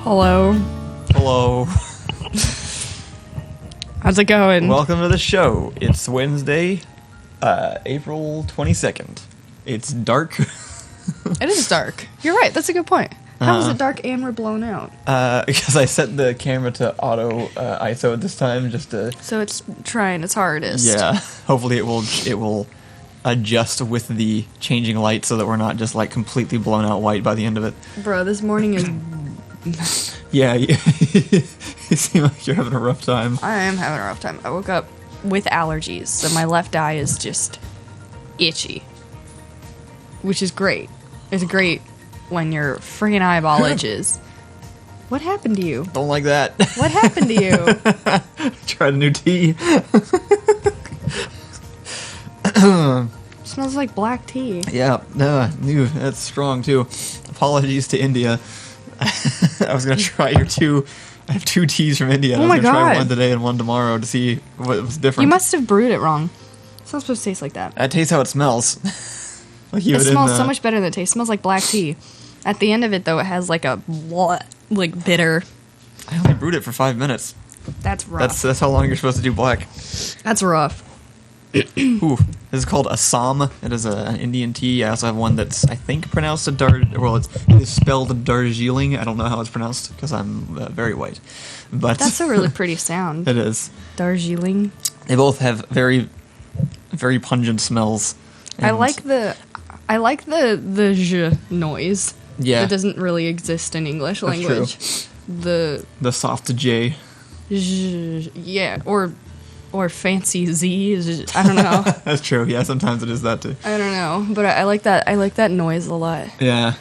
Hello. Hello. How's it going? Welcome to the show. It's Wednesday, April 22nd. It's dark. It is dark. You're right. That's a good point. How is it dark and we're blown out? Because I set the camera to auto ISO at this time just to... So it's trying its hardest. Yeah. Hopefully it will adjust with the changing light so that we're not just like completely blown out white by the end of it. Bro, this morning is... Yeah, you seem like you're having a rough time. I am having a rough time. I woke up with allergies, so my left eye is just itchy. Which is great. It's great when your friggin' eyeball itches. What happened to you? Don't like that. What happened to you? Tried a new tea. Smells like black tea. Yeah, no, that's strong too. Apologies to India. I was gonna try your two. I have two teas from India. Oh I was my gonna try God. one today and one tomorrow to see what was different. You must have brewed it wrong. It's not supposed to taste like that. I taste how it smells. Like It smells so much better than it tastes. It smells like black tea. At the end of it, though, it has like a bitter. I only brewed it for 5 minutes. That's rough. That's how long you're supposed to do black. That's rough. Ooh, this is called Assam. It is an Indian tea. I also have one that's I think pronounced it is spelled Darjeeling. I don't know how it's pronounced because I'm very white. But That's a really pretty sound. it is. Darjeeling. They both have very, very pungent smells. I like the zh noise. Yeah. That doesn't really exist in English That's language. true. The soft J. Zh, yeah, or fancy Z. I don't know. That's true. Yeah, sometimes it is that too. I don't know, but I like that. I like that noise a lot. Yeah,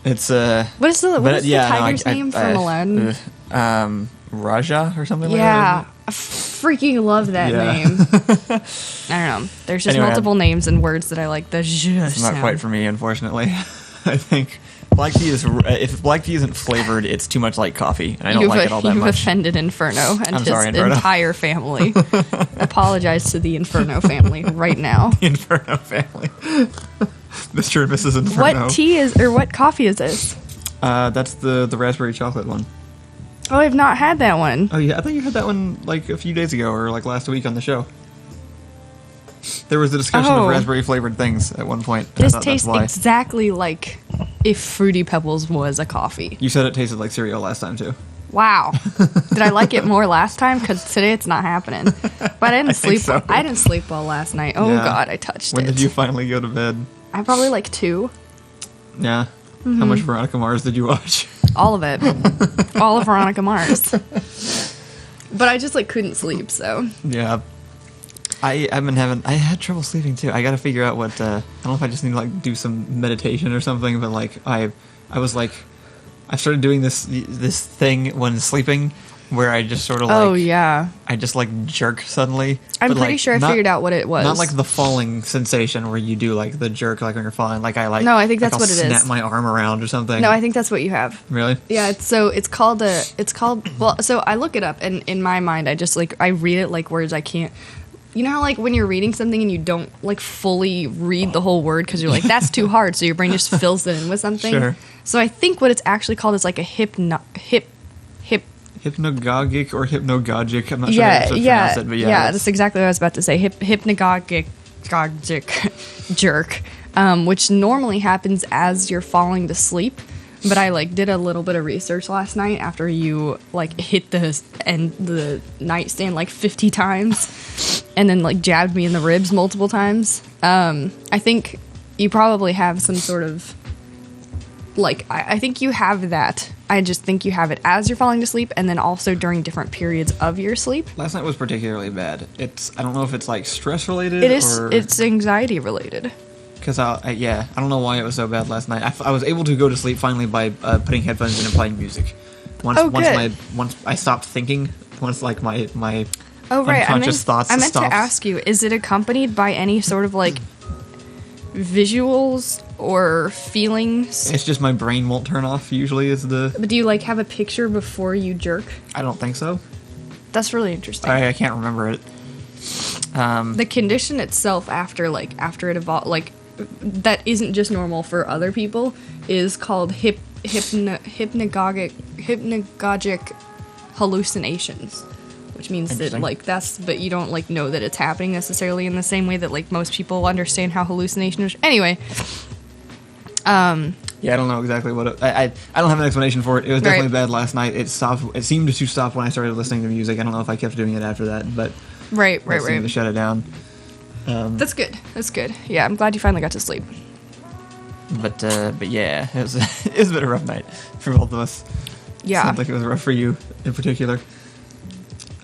it's What is the tiger's name from Aladdin? Raja or something like that. Yeah, I freaking love that name. I don't know. There's just Anyway, multiple names and words that I like. The zh It's not sound. quite for me, unfortunately. I think black tea is if black tea isn't flavored, it's too much like coffee, and I don't like it all that You've much. offended Inferno and I'm his sorry, Inferno. entire family. Apologize to the Inferno family right now. The Inferno family, Mr. and Mrs. Inferno. What tea is or what coffee is this? That's the raspberry chocolate one. Oh, I've not had that one. Oh yeah, I thought you had that one like a few days ago or like last week on the show. There was a discussion of raspberry flavored things at one point. This tastes exactly like if Fruity Pebbles was a coffee. You said it tasted like cereal last time too. Wow. Did I like it more last time? Because today it's not happening. But I didn't sleep. so. I didn't sleep well last night. Oh Yeah. God, I touched When it. did you finally go to bed? I probably like 2. Yeah. How much Veronica Mars did you watch? All of it. All of Veronica Mars. But I just couldn't sleep, so. Yeah. I had trouble sleeping too. I got to figure out what I don't know if I just need to do some meditation or something, but I started doing this thing when sleeping where I just sort of Oh yeah. I just jerk suddenly. I'm but, pretty sure I figured out what it was. Not like the falling sensation where you do the jerk when you're falling. No, I think that's I'll what it is. snap my arm around or something. No, I think that's what you have. Really? Yeah, it's called so I look it up and in my mind I just I read it words I can't. You know how when you're reading something and you don't fully read the whole word because you're that's too hard, so your brain just fills it in with something. Sure. So I think what it's actually called is a hypnagogic or hypnagogic. I'm not sure how to pronounce it, but yeah, that's exactly what I was about to say. Hypnagogic jerk, which normally happens as you're falling to sleep. But I did a little bit of research last night after you hit the nightstand 50 times, and then jabbed me in the ribs multiple times. I think you probably have some sort of I think you have that. I just think you have it as you're falling to sleep, and then also during different periods of your sleep. Last night was particularly bad. I don't know if it's stress related. It is. It's anxiety related. Because I don't know why it was so bad last night. I was able to go to sleep finally by putting headphones in and playing music. Once I stopped thinking. Once my unconscious thoughts. I meant to ask you: is it accompanied by any sort of visuals or feelings? It's just my brain won't turn off. Usually, is the. But do you have a picture before you jerk? I don't think so. That's really interesting. I can't remember it. The condition itself after it evolved, that isn't just normal for other people is called hypnagogic hallucinations, which means that like but you don't like know that it's happening necessarily in the same way that like most people understand how hallucinations. Anyway, yeah, I don't know exactly what I don't have an explanation for it. It was definitely bad last night. It stopped. It seemed to stop when I started listening to music. I don't know if I kept doing it after that, but right. Seemed to shut it down. That's good. Yeah, I'm glad you finally got to sleep. But yeah, it was a bit of a rough night for both of us. Yeah, sounds like it was rough for you in particular.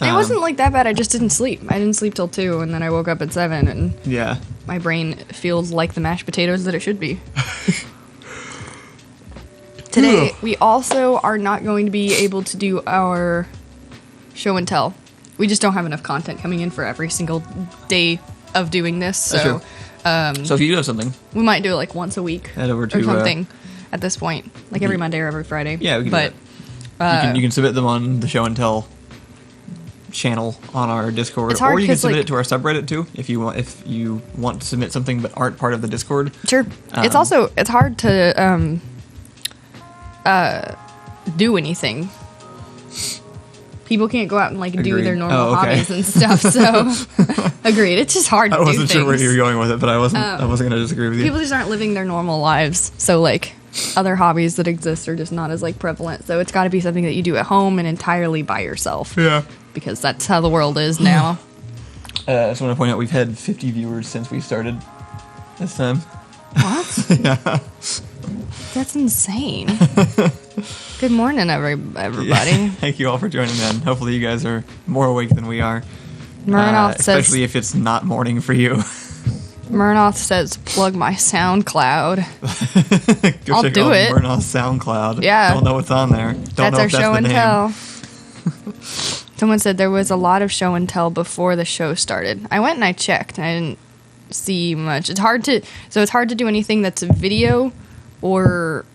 It wasn't like that bad. I just didn't sleep. I didn't sleep till 2, and then I woke up at 7, and yeah, my brain feels like the mashed potatoes that it should be. Today, we also are not going to be able to do our show and tell. We just don't have enough content coming in for every single day of doing this. So, so if you do have something, we might do it like once a week head over to or something at this point, like every Monday or every Friday. Yeah, we can do that. You can submit them on the show and tell channel on our Discord, it's hard or you can submit like, it to our subreddit too if you want to submit something but aren't part of the Discord. Sure. It's hard to do anything. People can't go out and like do their normal hobbies and stuff. So agreed. It's just hard to do things. I wasn't sure where you were going with it, but I wasn't going to disagree with you. People just aren't living their normal lives. So like other hobbies that exist are just not as like prevalent. So it's got to be something that you do at home and entirely by yourself. Yeah. Because that's how the world is now. I just want to point out we've had 50 viewers since we started this time. What? Yeah. That's insane. Good morning, everybody. Yeah. Thank you all for joining in. Hopefully you guys are more awake than we are. Murnoth says... Especially if it's not morning for you. Murnoth says, plug my SoundCloud. I'll do it. Murnoth's SoundCloud. Yeah. Don't know what's on there. That's our show and tell. Someone said there was a lot of show and tell before the show started. I went and I checked, and I didn't see much. It's hard to do anything that's video or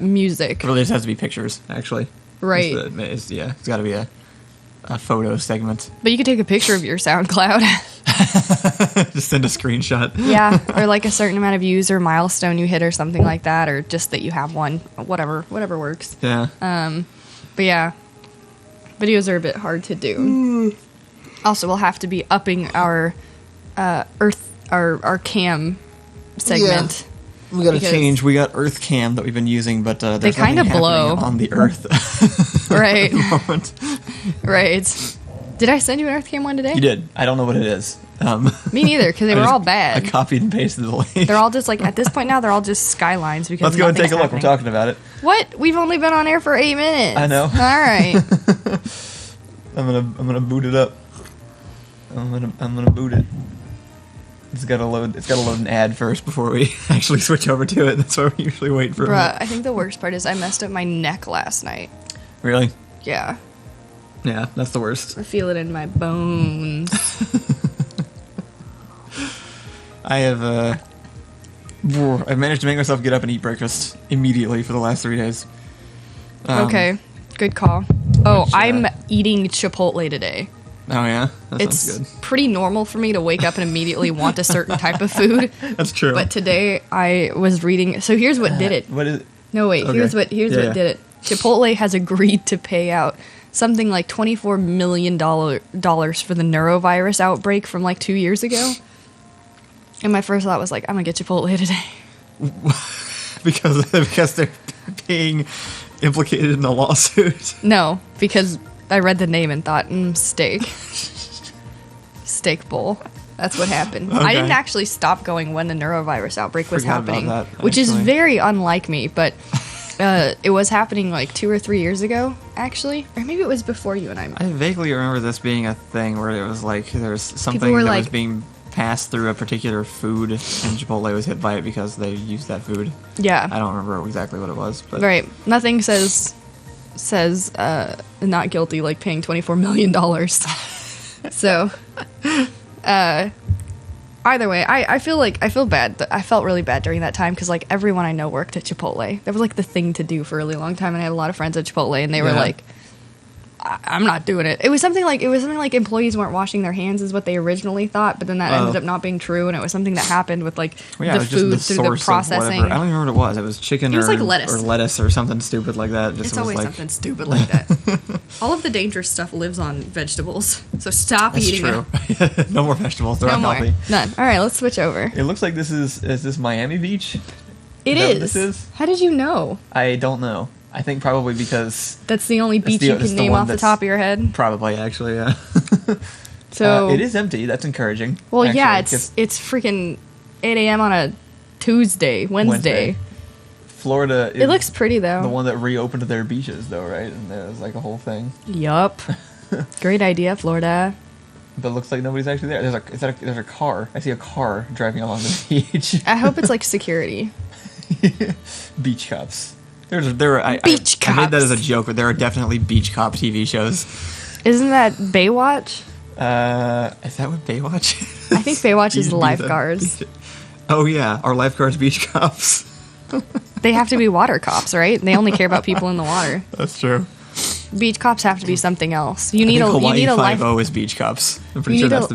music. It really just has to be pictures, actually. Right. It's got to be a photo segment. But you could take a picture of your SoundCloud. Just send a screenshot. Yeah, or like a certain amount of views or milestone you hit or something like that, or just that you have one. Whatever works. Yeah. But yeah, videos are a bit hard to do. Also, we'll have to be upping our our cam segment. Yeah. We got to change. We got Earth Cam that we've been using, but they kind of blow on the Earth. Right. At the moment. Right. Did I send you an Earth Cam one today? You did. I don't know what it is. Me neither, because they were all bad. I copied and pasted the link. They're all just like, at this point now, they're all just skylines. Because let's go and take a look. We're talking about it. What? We've only been on air for 8 minutes. I know. All right. I'm gonna boot it up. I'm gonna boot it. It's gotta load an ad first before we actually switch over to it. That's why we usually wait for. Bruh, I think the worst part is I messed up my neck last night. Really? Yeah. Yeah, that's the worst. I feel it in my bones. I've managed to make myself get up and eat breakfast immediately for the last 3 days. Okay, good call. I'm eating Chipotle today. Oh yeah, it's sounds good. Pretty normal for me to wake up and immediately want a certain type of food. That's true. But today I was reading. So here's what did it. What is it? No wait. Okay. Here's what did it. Chipotle has agreed to pay out something like $24 million for the neurovirus outbreak from like 2 years ago. And my first thought was like, I'm gonna get Chipotle today. because they're being implicated in the lawsuit. No, because I read the name and thought, steak. Steak bowl. That's what happened. Okay. I didn't actually stop going when the neurovirus outbreak was happening, which is very unlike me, but it was happening like 2 or 3 years ago, actually. Or maybe it was before you and I met. I vaguely remember this being a thing where it was like there was something that was being passed through a particular food, and Chipotle was hit by it because they used that food. Yeah. I don't remember exactly what it was. But. Right. Nothing says not guilty like paying $24 million. So, either way, I feel bad. I felt really bad during that time because like everyone I know worked at Chipotle. That was like the thing to do for a really long time, and I had a lot of friends at Chipotle, and they were like, I'm not doing it. It was something like employees weren't washing their hands is what they originally thought, but then that ended up not being true, and it was something that happened with like the food through the processing. I don't even remember what it was. It was chicken was like lettuce. or lettuce or something stupid like that. It's always something stupid like that. All of the dangerous stuff lives on vegetables, so stop eating it. No more vegetables. They're unhealthy. None. All right, let's switch over. It looks like is this Miami Beach? It is. This is? How did you know? I don't know. I think probably because... That's the only beach you can name off the top of your head? Probably, actually, yeah. So it is empty. That's encouraging. Well, actually, yeah, it's freaking 8 a.m. on a Wednesday. Florida is... It looks pretty, though. The one that reopened their beaches, though, right? And there was like a whole thing. Yup. Great idea, Florida. But it looks like nobody's actually there. There's a car. I see a car driving along the beach. I hope it's like security. Beach cops. Beach cops. I made that as a joke, but there are definitely beach cop TV shows. Isn't that Baywatch? Is that what Baywatch is? I think Baywatch is the lifeguards. Oh yeah, our lifeguards beach cops. They have to be water cops, right? They only care about people in the water. That's true. Beach cops have to be something else. You need Hawaii a Five-0 is beach cops. I'm pretty sure that's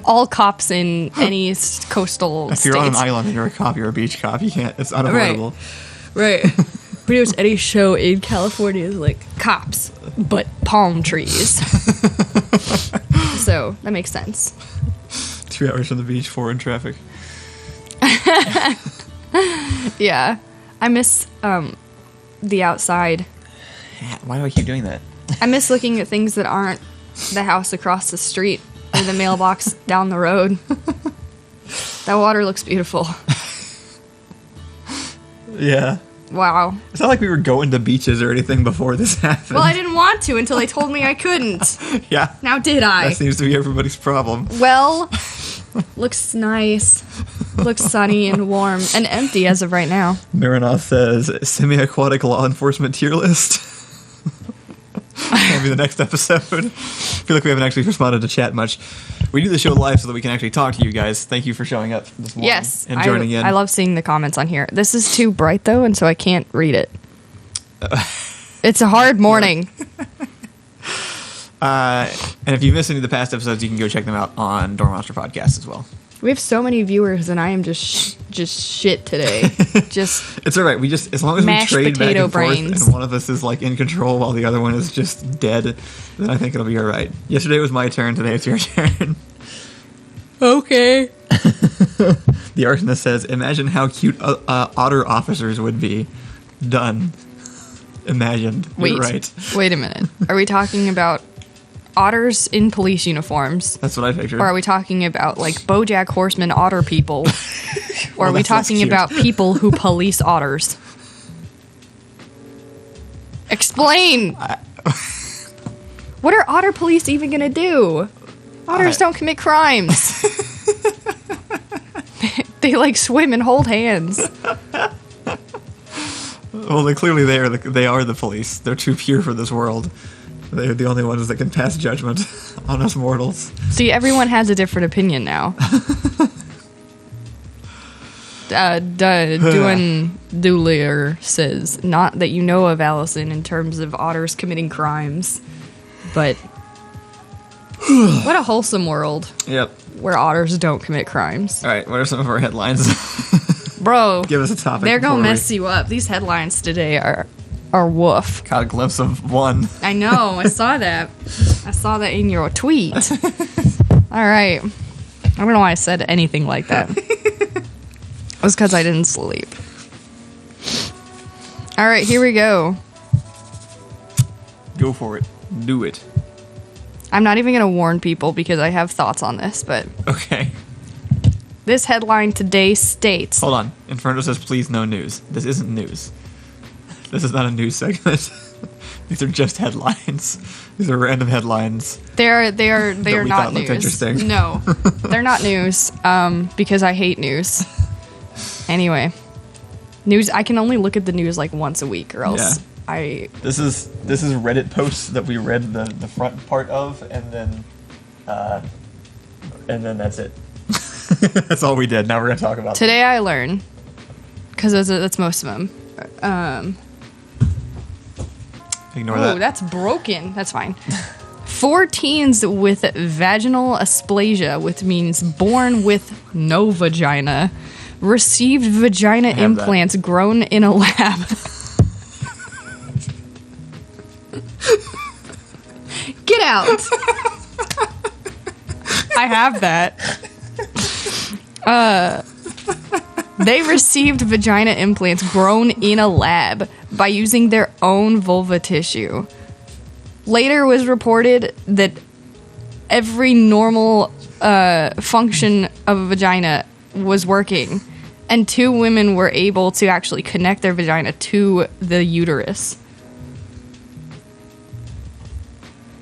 all cops in any coastal If you're on an island and you're a cop, you're a beach cop. You can't. It's unavoidable. Right. Pretty much any show in California is like cops, but palm trees. So that makes sense. 2 hours from the beach, 4 in traffic. Yeah. I miss the outside. Why do I keep doing that? I miss looking at things that aren't the house across the street or the mailbox down the road. That water looks beautiful. Yeah. Wow. It's not like we were going to beaches or anything before this happened. Well, I didn't want to until they told me I couldn't. Yeah. Now did I? That seems to be everybody's problem. Well, looks nice. Looks sunny and warm and empty as of right now. Marinoth says, semi-aquatic law enforcement tier list. Maybe the next episode. I feel like we haven't actually responded to chat much. We do the show live so that we can actually talk to you guys. Thank you for showing up this morning and joining in. I love seeing the comments on here. This is too bright, though, and so I can't read it. It's a hard morning. And if you missed any of the past episodes, you can go check them out on Door Monster Podcast as well. We have so many viewers, and I am just shit today. It's all right. We just, as long as we trade back and brains. forth, and one of us is like in control while the other one is just dead, then I think it'll be all right. Yesterday was my turn. Today it's your turn. Okay. The arsonist says, "Imagine how cute otter officers would be." Done. Imagined. Wait. You're right. Wait a minute. Are we talking about otters in police uniforms? That's what I pictured. Or are we talking about like BoJack Horseman otter people? Or are we talking about people who police otters? Explain! What are otter police even gonna do? Otters don't commit crimes. They like swim and hold hands. Well, they are the police. They're too pure for this world. They're the only ones that can pass judgment on us mortals. See, everyone has a different opinion now. Doolier says, not that you know of, Allison, in terms of otters committing crimes, but what a wholesome world. Yep. Where otters don't commit crimes. All right, what are some of our headlines? Bro, give us a topic. They're gonna mess you up. These headlines today are woof. Caught a glimpse of one. I know. I saw that. I saw that in your tweet. All right. I don't know why I said anything like that. It was because I didn't sleep. All right, here we go. Go for it. Do it. I'm not even going to warn people because I have thoughts on this, but... Okay. This headline today states... Hold on. Inferno says, please, no news. This isn't news. This is not a news segment. These are just headlines. These are random headlines. They are not news. Interesting. No, they're not news. Because I hate news. Anyway, news. I can only look at the news like once a week, or else This is Reddit posts that we read the front part of, and then that's it. That's all we did. Now we're gonna talk about today. I learn because that's most of them. Ignore Oh, that. that's broken. That's fine. 4 teens with vaginal asplasia, which means born with no vagina, received vagina have that. implants grown in a lab. Get out. I have that. They received vagina implants grown in a lab by using their own vulva tissue. Later was reported that every normal function of a vagina was working, and 2 women were able to actually connect their vagina to the uterus.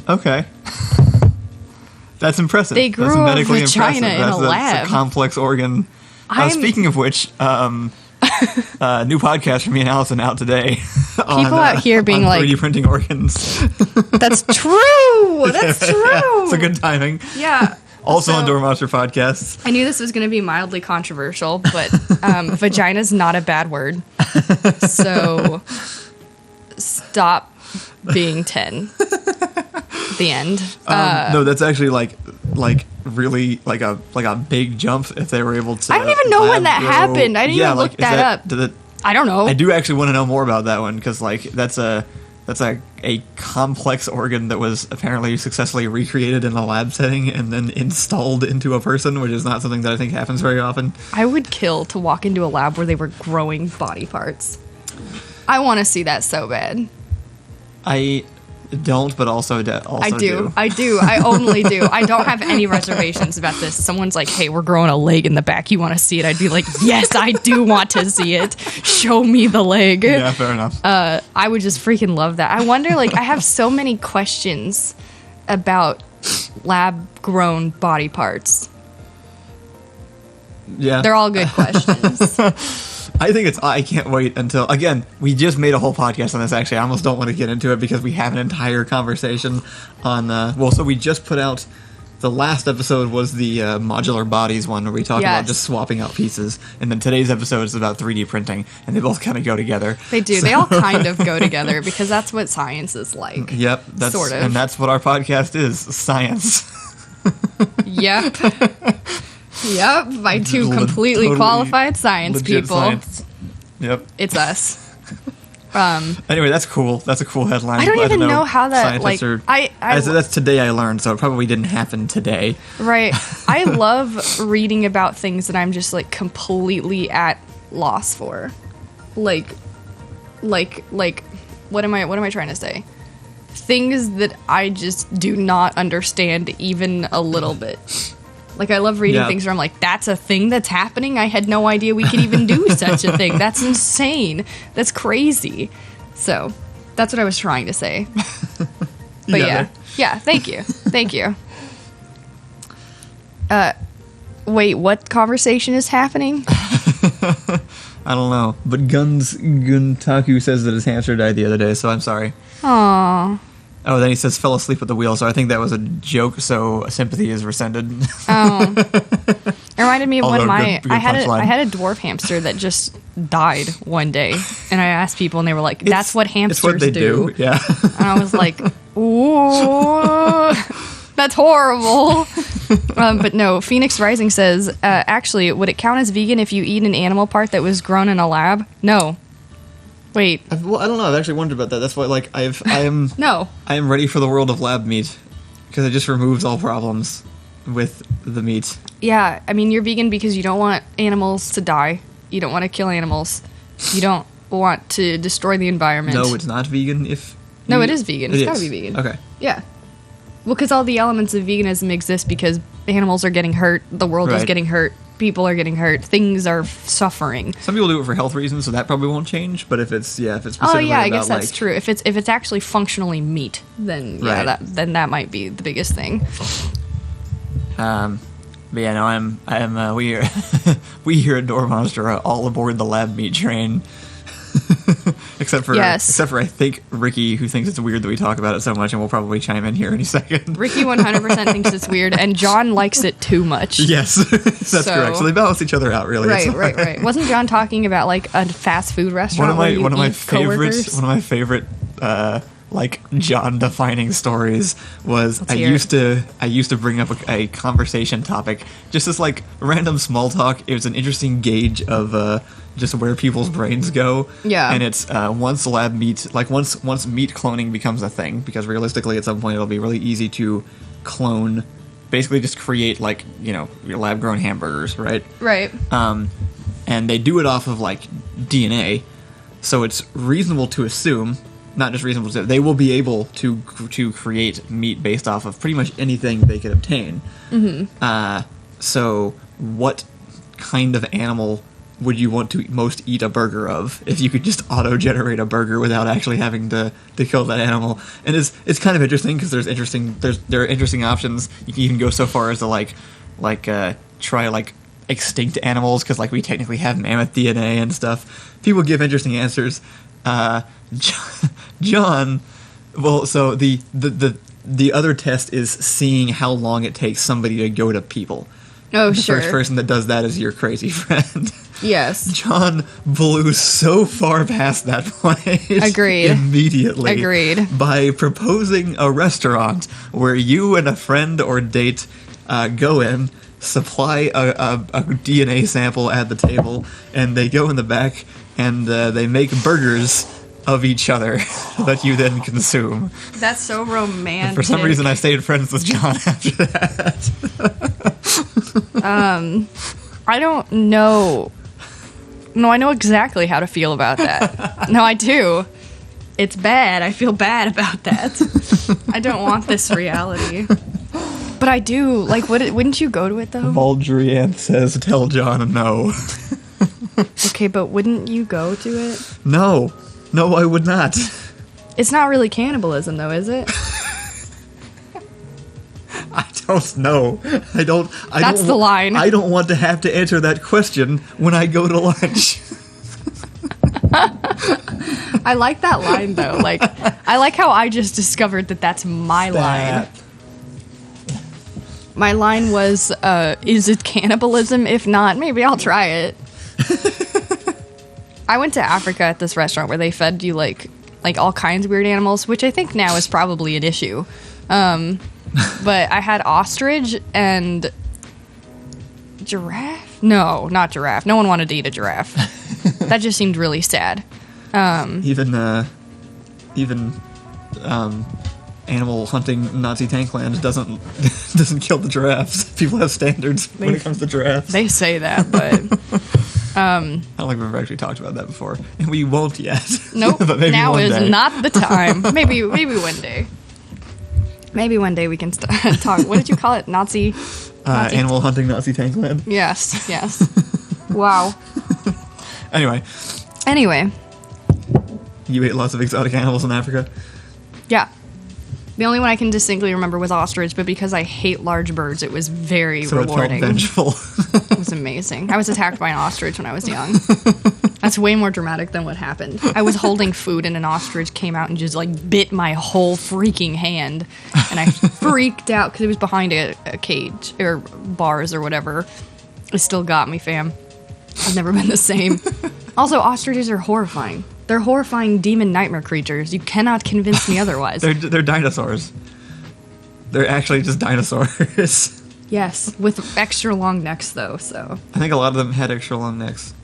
Okay. That's impressive. They grew that's a medically vagina impressive. in a That's lab. a complex organ. Speaking of which, new podcast from me and Allison out today. People out here being on like, 3D printing organs. that's true! That's true! It's a good timing. Yeah. Also So- on Doormonster podcasts. I knew this was going to be mildly controversial, but vagina's not a bad word. So stop being 10. The end. No, that's actually like really like a big jump if they were able to. I don't even know when lab that grow- happened. I didn't even look is that up. did it- I don't know. I do actually want to know more about that one because like that's a complex organ that was apparently successfully recreated in a lab setting and then installed into a person, which is not something that I think happens very often. I would kill to walk into a lab where they were growing body parts. I want to see that so bad. I don't, but also I do. I only do. I don't have any reservations about this. Someone's like, hey, we're growing a leg in the back. You want to see it? I'd be like, yes, I do want to see it. Show me the leg. Yeah, fair enough. I would just freaking love that. I wonder, like, I have so many questions about lab-grown body parts. Yeah. They're all good questions. I think I can't wait until, again, we just made a whole podcast on this, actually. I almost don't want to get into it because we have an entire conversation on, so we just put out, the last episode was the modular bodies one where we talked about just swapping out pieces. And then today's episode is about 3D printing, and they both kind of go together. They do. They all kind of go together because that's what science is like. Yep. Sort of. And that's what our podcast is, science. Yep. Yep. By 2 completely Totally qualified science Legit people. science. Yep. It's us. Anyway, that's cool. That's a cool headline. I don't Glad to even know how that, scientists like, are- I that's today I learned, so it probably didn't happen today. Right. I love reading about things that I'm just like completely at loss for. Like what am I trying to say? Things that I just do not understand even a little bit. Like I love reading things where I'm like, that's a thing that's happening? I had no idea we could even do such a thing. That's insane. That's crazy. So, that's what I was trying to say. But yeah. Yeah, thank you. Thank you. Wait, what conversation is happening? I don't know. But Guntaku says that his hamster died the other day, so I'm sorry. Aww. Oh, then he says fell asleep at the wheel, so I think that was a joke, so sympathy is rescinded. Oh. It reminded me of when Although, good I had punchline. a dwarf hamster that just died one day. And I asked people and they were like, that's what hamsters It's what they do. Yeah. And I was like, ooh, that's horrible. But no, Phoenix Rising says, actually, would it count as vegan if you eat an animal part that was grown in a lab? No. Wait. Well, I don't know. I've actually wondered about that. That's why, like, I am No. I am ready for the world of lab meat because it just removes all problems with the meat. Yeah, I mean, you're vegan because you don't want animals to die. You don't want to kill animals. You don't want to destroy the environment. No, it's not vegan. No, it is vegan. It's gotta be vegan. Okay. Yeah. Well, because all the elements of veganism exist because animals are getting hurt, the world is Right. getting hurt, people are getting hurt, things are suffering. Some people do it for health reasons, so that probably won't change. But if it's specifically Oh yeah, I about, guess that's like, true. If it's actually functionally meat, then yeah, Right. then that might be the biggest thing. But yeah, no, I'm we are we here at Door Monster are all aboard the lab meat train. except for I think Ricky, who thinks it's weird that we talk about it so much, and will probably chime in here any second. Ricky 100% thinks it's weird, and John likes it too much. Yes, that's correct. So they balance each other out, really. Right. Wasn't John talking about like a fast food restaurant? One of my favorite like John defining stories was Let's hear it. I used to bring up a conversation topic just as like random small talk. It was an interesting gauge of just where people's brains go. Yeah. And it's once meat cloning becomes a thing, because realistically at some point it'll be really easy to clone, basically just create like, you know, your lab grown hamburgers, right? Right. And they do it off of like DNA, so it's reasonable to assume, not just reasonable to, they will be able to create meat based off of pretty much anything they could obtain. Mm-hmm. So what kind of animal would you want to most eat a burger of if you could just auto-generate a burger without actually having to kill that animal? And it's kind of interesting because there are interesting options. You can even go so far as to try like extinct animals, because like we technically have mammoth DNA and stuff. People give interesting answers. John, well, so the other test is seeing how long it takes somebody to go to people. Oh, the sure. first person that does that is your crazy friend. Yes. John blew so far past that point. Agreed. Immediately. Agreed. By proposing a restaurant where you and a friend or date go in, supply a DNA sample at the table, and they go in the back and they make burgers of each other that you then consume. That's so romantic. And for some reason, I stayed friends with John after that. I don't know. No, I know exactly how to feel about that. No, I do. It's bad. I feel bad about that. I don't want this reality. But I do. Like, wouldn't you go to it, though? Valdrianth says, tell John no. Okay, but wouldn't you go to it? No. No, I would not. It's not really cannibalism, though, is it? I don't know. That's the line. I don't want to have to answer that question when I go to lunch. I like that line, though. Like, I like how I just discovered that that's my line. My line was, is it cannibalism? If not, maybe I'll try it. I went to Africa at this restaurant where they fed you, like all kinds of weird animals, which I think now is probably an issue. But I had ostrich and giraffe? No, not giraffe. No one wanted to eat a giraffe. That just seemed really sad. Even animal hunting Nazi Tankland doesn't kill the giraffes. People have standards when it comes to giraffes. They say that, but I don't think we've ever actually talked about that before, and we won't yet. Nope. But maybe now one is day. not the time. Maybe one day. Maybe one day we can talk. What did you call it? Nazi Animal hunting Nazi Tankland. Yes. Wow. Anyway, you ate lots of exotic animals in Africa? Yeah. The only one I can distinctly remember was ostrich, but because I hate large birds, it was very rewarding. It felt vengeful. It was amazing. I was attacked by an ostrich when I was young. That's way more dramatic than what happened. I was holding food and an ostrich came out and just like bit my whole freaking hand. And I freaked out because it was behind a cage or bars or whatever. It still got me, fam. I've never been the same. Also, ostriches are horrifying. They're horrifying demon nightmare creatures. You cannot convince me otherwise. They're dinosaurs. They're actually just dinosaurs. Yes, with extra long necks, though, so. I think a lot of them had extra long necks.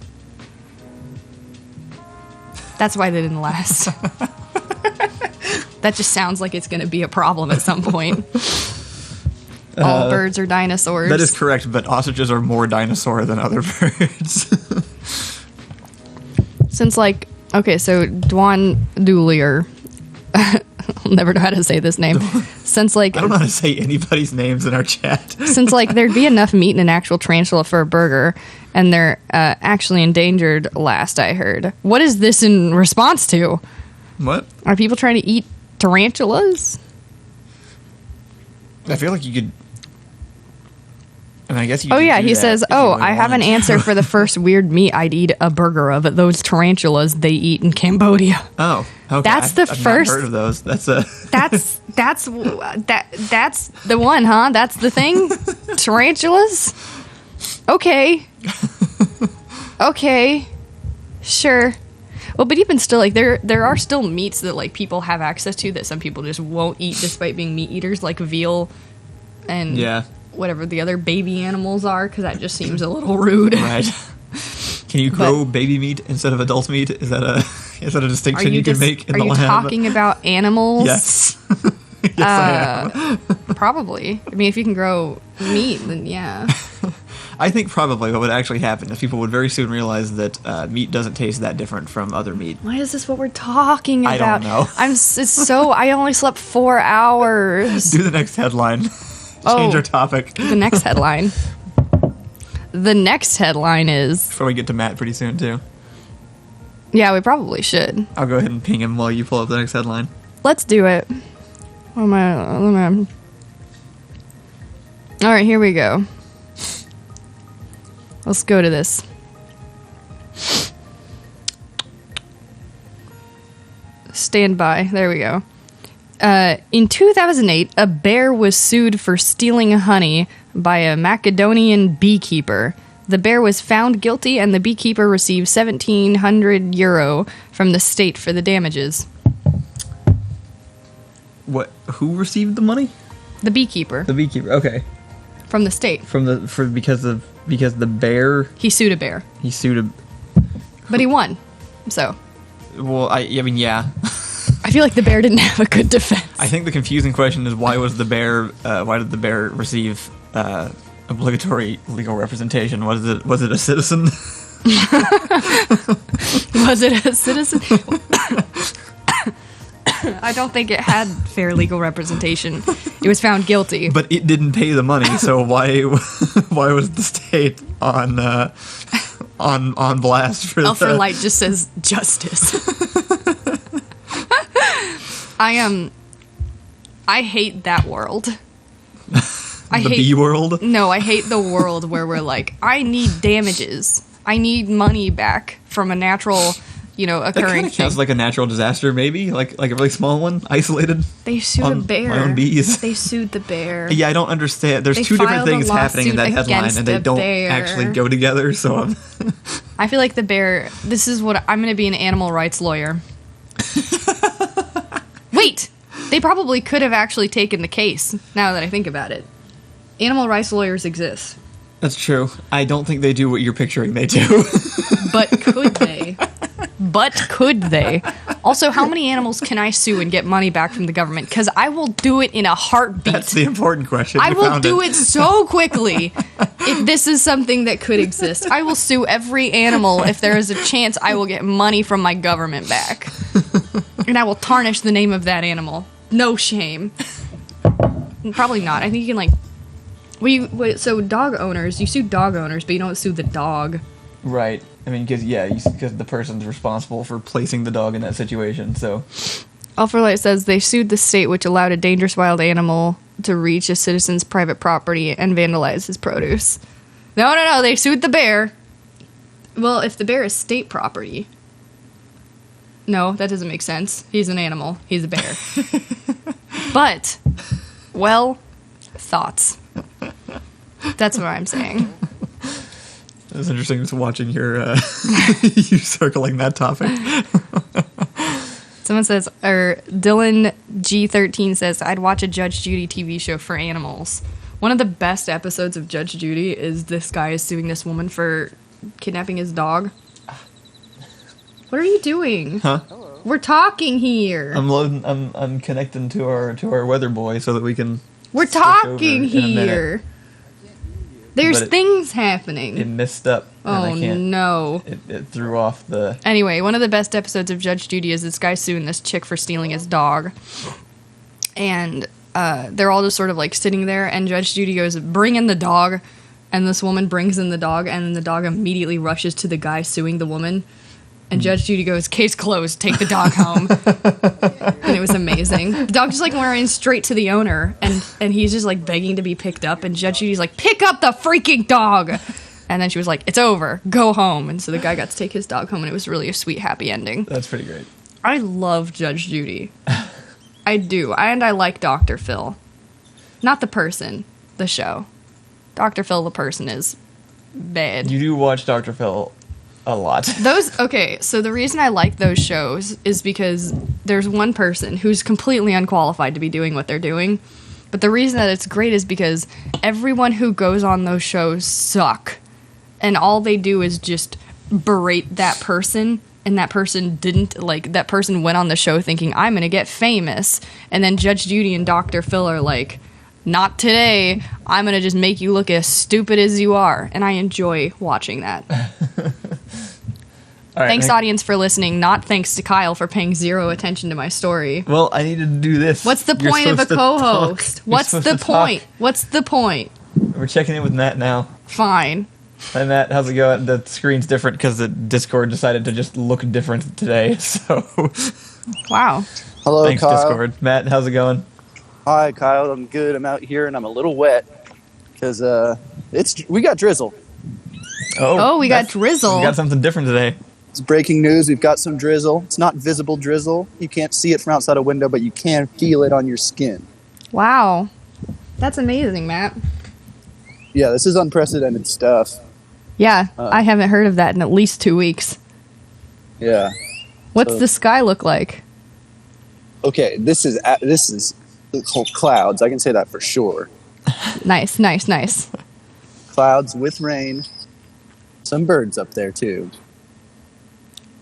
That's why they didn't last. That just sounds like it's going to be a problem at some point. All birds are dinosaurs. That is correct, but ostriches are more dinosaur than other birds. Since, like, okay, so Dwan Dulier, I'll never know how to say this name. Since, like, I don't know how to say anybody's names in our chat. Since, like, there'd be enough meat in an actual tarantula for a burger, and they're actually endangered, last I heard. What is this in response to? What? Are people trying to eat tarantulas? I feel like you could. I mean, I guess you. Oh could yeah, do he that says, if you "Oh, really I have an wanted to." answer for the first weird meat I'd eat a burger of. Those tarantulas they eat in Cambodia." Oh, okay. That's the I've first. Not heard of those. That's a. That's the one, huh? That's the thing. Tarantulas. Okay. Okay. Sure. Well, but even still, like there are still meats that like people have access to that some people just won't eat despite being meat eaters, like veal and whatever the other baby animals are, because that just seems a little rude. Right. Can you grow baby meat instead of adult meat? Is that a distinction you can make in the lab? Are you talking about animals? Yes. Yes, I am. Probably. I mean, if you can grow meat, then yeah. I think probably what would actually happen is people would very soon realize that meat doesn't taste that different from other meat. Why is this what we're talking about? I don't know. I only slept 4 hours. Do the next headline. Change our topic. The next headline. The next headline is... Before we get to Matt pretty soon, too. Yeah, we probably should. I'll go ahead and ping him while you pull up the next headline. Let's do it. All right, here we go. Let's go to this. Stand by. There we go. In 2008, a bear was sued for stealing honey by a Macedonian beekeeper. The bear was found guilty, and the beekeeper received €1,700 from the state for the damages. What? Who received the money? The beekeeper. The beekeeper. Okay. From the state. Because the bear. He sued a bear. He sued a. But he won. So. Well, I mean, yeah. I feel like the bear didn't have a good defense. I think the confusing question is why did the bear receive obligatory legal representation? Was it a citizen? Was it a citizen? I don't think it had fair legal representation. It was found guilty. But it didn't pay the money, so why was the state on blast for Alpha Light just says justice. I hate that world. I hate bee world? No, I hate the world where we're like, I need damages. I need money back from a natural, occurring that kind of sounds like a natural disaster, maybe? Like a really small one, isolated? They sued a bear. My own bees. They sued the bear. Yeah, I don't understand. There's two different things happening in that headline, and they don't actually go together, so I feel like the bear... This is what... I'm going to be an animal rights lawyer. Wait! They probably could have actually taken the case, now that I think about it. Animal rights lawyers exist. That's true. I don't think they do what you're picturing they do. But could they? Also, how many animals can I sue and get money back from the government? Because I will do it in a heartbeat. That's the important question. I will do it so quickly if this is something that could exist. I will sue every animal if there is a chance I will get money from my government back. And I will tarnish the name of that animal. No shame. Probably not. I think you can so dog owners, you sue dog owners, but you don't sue the dog. Right. I mean, because the person's responsible for placing the dog in that situation, so... Alpha says they sued the state, which allowed a dangerous wild animal to reach a citizen's private property and vandalize his produce. No, they sued the bear. Well, if the bear is state property... No, that doesn't make sense. He's an animal. He's a bear. But, well, thoughts. That's what I'm saying. It's interesting just watching your you circling that topic. Someone says, or Dylan G13 says, I'd watch a Judge Judy TV show for animals. One of the best episodes of Judge Judy is this guy is suing this woman for kidnapping his dog. What are you doing? Huh? Hello. We're talking here. I'm connecting to our weather boy so that we can. We're talking here. There's things happening. It messed up. Oh, no. It threw off the... Anyway, one of the best episodes of Judge Judy is this guy suing this chick for stealing his dog. And they're all just sort of like sitting there, and Judge Judy goes, bring in the dog. And this woman brings in the dog, and the dog immediately rushes to the guy suing the woman. And Judge Judy goes, case closed, take the dog home. And it was amazing. The dog just like went straight to the owner, and he's just like begging to be picked up, and Judge Judy's like, pick up the freaking dog! And then she was like, it's over, go home. And so the guy got to take his dog home, and it was really a sweet, happy ending. That's pretty great. I love Judge Judy. I do, and I like Dr. Phil. Not the person, the show. Dr. Phil, the person, is bad. You do watch Dr. Phil a lot. So the reason I like those shows is because there's one person who's completely unqualified to be doing what they're doing. But the reason that it's great is because everyone who goes on those shows suck. And all they do is just berate that person. And that person that person went on the show thinking, I'm going to get famous. And then Judge Judy and Dr. Phil are like, not today. I'm going to just make you look as stupid as you are. And I enjoy watching that. All right, thanks, audience, for listening. Not thanks to Kyle for paying zero attention to my story. Well, I needed to do this. What's the point of a co-host? What's the point? What's the point? We're checking in with Matt now. Fine. Hi, Matt. How's it going? The screen's different because the Discord decided to just look different today. So, wow. Hello, thanks, Kyle. Discord. Matt, how's it going? Hi, Kyle. I'm good. I'm out here and I'm a little wet because we got drizzle. Oh, we got drizzle. We got something different today. It's breaking news. We've got some drizzle. It's not visible drizzle. You can't see it from outside a window, but you can feel it on your skin. Wow. That's amazing, Matt. Yeah, this is unprecedented stuff. Yeah, I haven't heard of that in at least 2 weeks. Yeah. What's the sky look like? Okay, this is clouds. I can say that for sure. Nice. Clouds with rain. Some birds up there too.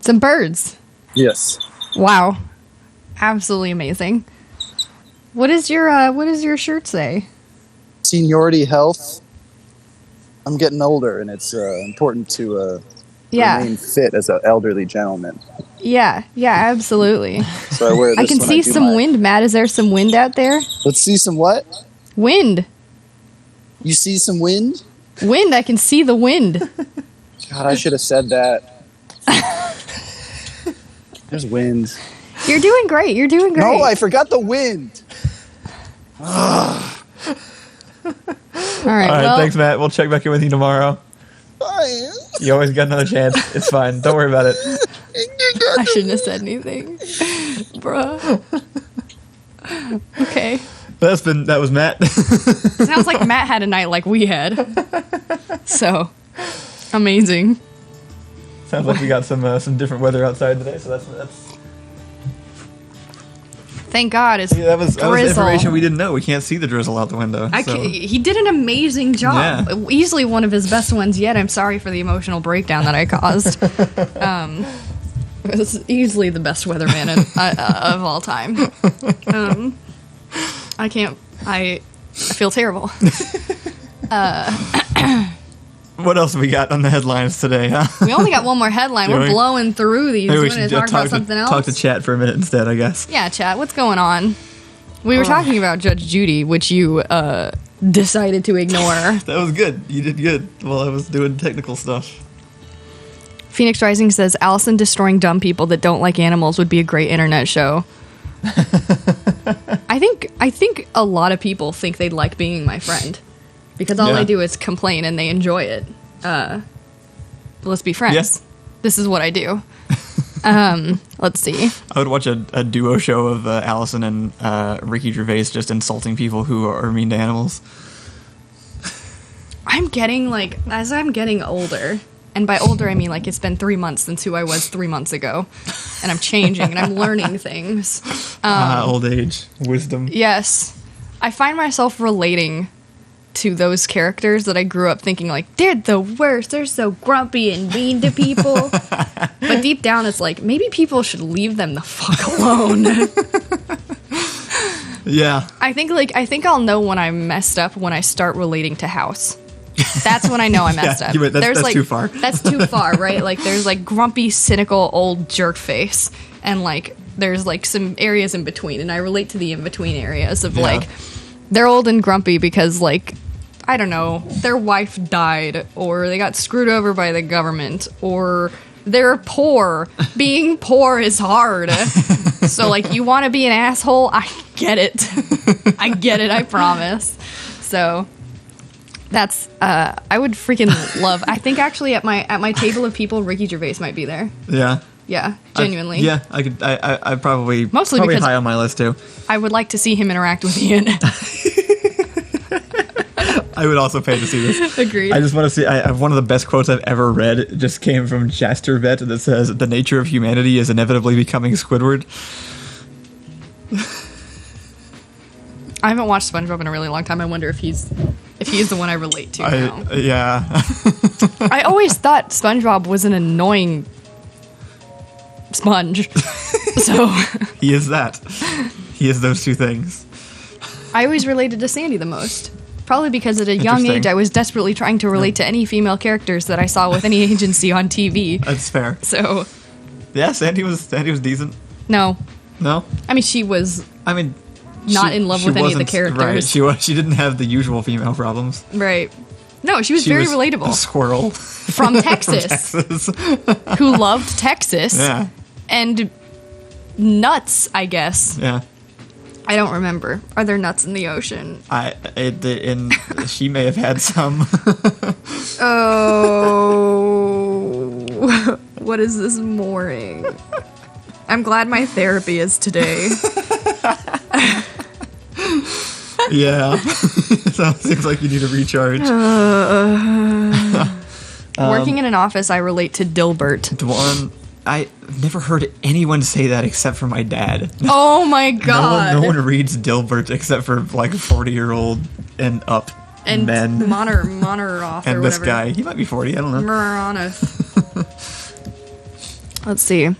Some birds. Yes. Wow. Absolutely amazing. What does your shirt say? Seniority health. I'm getting older, and it's important to remain fit as an elderly gentleman. Yeah, absolutely. So I wear this. I can see some wind, Matt. Is there some wind out there? Let's see some what? Wind. You see some wind? Wind. I can see the wind. God, I should have said that. There's wind. You're doing great. No, I forgot the wind. All right, well, thanks, Matt. We'll check back in with you tomorrow. Bye. You always got another chance. It's fine. Don't worry about it. I shouldn't have said anything. Bruh. Okay. That was Matt. Sounds like Matt had a night like we had. So, amazing. Sounds like we got some different weather outside today, so that's Thank God it's that was drizzle. information we didn't know. We can't see the drizzle out the window. He did an amazing job. Yeah. Easily one of his best ones yet. I'm sorry for the emotional breakdown that I caused. It was easily the best weatherman of all time. I feel terrible. What else have we got on the headlines today, huh? We only got one more headline. We're blowing through these. Maybe We're we going to should talk about something else. Talk to chat for a minute instead, I guess. Yeah, chat. What's going on? We were talking about Judge Judy, which you decided to ignore. That was good. You did good while I was doing technical stuff. Phoenix Rising says Allison destroying dumb people that don't like animals would be a great internet show. I think a lot of people think they'd like being my friend because all they do is complain and they enjoy it. Let's be friends. Yeah. This is what I do. Let's see. I would watch a duo show of Allison and Ricky Gervais just insulting people who are mean to animals. I'm getting as I'm getting older, and by older I mean it's been 3 months since who I was 3 months ago, and I'm changing and I'm learning things. Old age, wisdom. Yes, I find myself relating to those characters that I grew up thinking they're the worst, they're so grumpy and mean to people. But deep down it's maybe people should leave them the fuck alone. Yeah. I think I'll know when I'm messed up when I start relating to House. That's when I know I messed up. That's too far. That's too far, right? There's grumpy, cynical old jerk face, and there's some areas in between, and I relate to the in between areas of they're old and grumpy because I don't know, their wife died, or they got screwed over by the government, or they're poor. Being poor is hard. So you want to be an asshole? I get it. I promise. So that's I would freaking love. I think actually at my table of people, Ricky Gervais might be there. Yeah, genuinely. I probably Mostly probably because high on my list too. I would like to see him interact with Ian. I would also pay to see this. Agreed. I just want to see. One of the best quotes I've ever read. It just came from Jastervet that says, "The nature of humanity is inevitably becoming Squidward." I haven't watched SpongeBob in a really long time. I wonder if he's the one I relate to now. Yeah. I always thought SpongeBob was an annoying sponge. So He is that. He is those two things. I always related to Sandy the most. Probably because at a young Interesting. age I was desperately trying to relate to any female characters that I saw with any agency on TV. That's fair. So Yeah, Sandy was decent. no. No? I mean she was I mean, not in love with any of the wasn't- characters. Right. She didn't have the usual female problems. Right. No, she was very relatable. A squirrel. From Texas. Who loved Texas. Yeah. And nuts, I guess. Yeah. I don't remember. Are there nuts in the ocean? She may have had some. Oh. What is this mooring? I'm glad my therapy is today. Yeah. Seems like you need a recharge. Working in an office, I relate to Dilbert. Dwan, I never heard anyone say that except for my dad. Oh my god. No one reads Dilbert except for like 40-year-old and up and men. Moneroth And or this whatever. guy, he might be 40, I don't know. Moneroth. Let's see.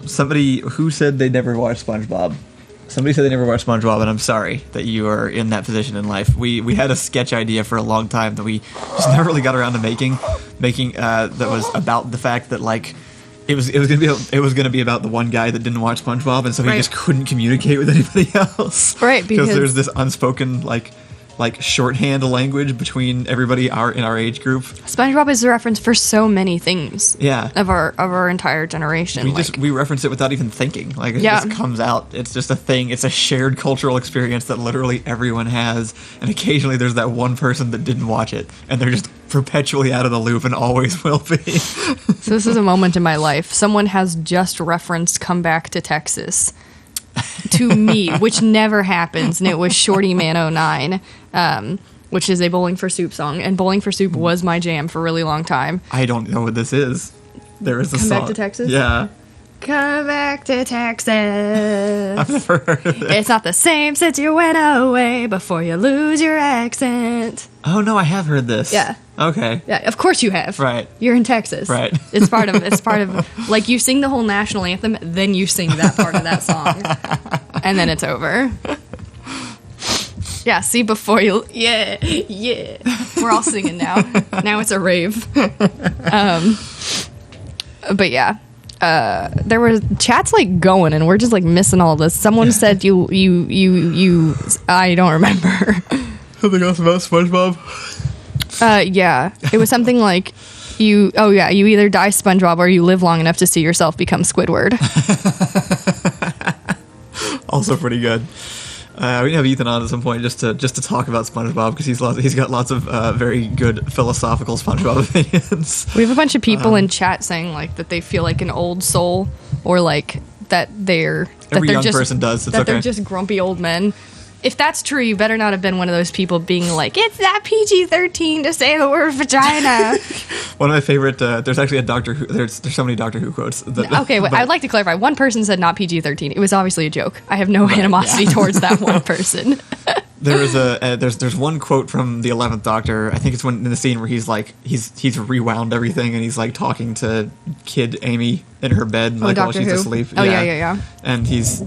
Somebody who said they never watched SpongeBob. Somebody said they never watched SpongeBob, and I'm sorry that you are in that position in life. We had a sketch idea for a long time that we just never really got around to making that was about the fact that like it was gonna be about the one guy that didn't watch SpongeBob, and so he Right. just couldn't communicate with anybody else. Right, because there's this unspoken like shorthand language between everybody in our age group. SpongeBob is a reference for so many things. Yeah. Of our entire generation. We reference it without even thinking. Like it Yeah. just comes out. It's just a thing. It's a shared cultural experience that literally everyone has. And occasionally there's that one person that didn't watch it, and they're just perpetually out of the loop and always will be. So this is a moment in my life. Someone has just referenced Come Back to Texas to me, which never happens, and it was Shorty Man 09, which is a Bowling for Soup song, and Bowling for Soup was my jam for a really long time. I don't know what this is. There is a Come song. Back to Texas? Yeah. Come back to Texas. I've never heard of it. It's not the same since you went away before you lose your accent. Oh no, I have heard this. Yeah. Okay. Yeah, of course you have. Right. You're in Texas. Right. It's part of like you sing the whole national anthem, then you sing that part of that song. And then it's over. Yeah, see before you yeah. We're all singing now. Now it's a rave. But yeah. There were chats like going and we're just like missing all this. Someone said you I don't remember. Something else about SpongeBob? Yeah. It was something like you either die SpongeBob or you live long enough to see yourself become Squidward. Also pretty good. We can have Ethan on at some point just to talk about SpongeBob because he's got lots of very good philosophical SpongeBob opinions. We have a bunch of people in chat saying like that they feel like an old soul, or like that they're Every young just, person does. It's that okay. they're just grumpy old men. If that's true, you better not have been one of those people being like, it's not PG-13 to say the word vagina. One of my favorite. There's actually a Doctor Who. There's so many Doctor Who quotes. Okay, I'd like to clarify. One person said not PG-13. It was obviously a joke. I have no animosity towards that one person. There is there's one quote from the 11th Doctor. I think it's when in the scene where he's rewound everything and he's like talking to kid Amy in her bed while Doctor she's Who? asleep. Oh, yeah. And he's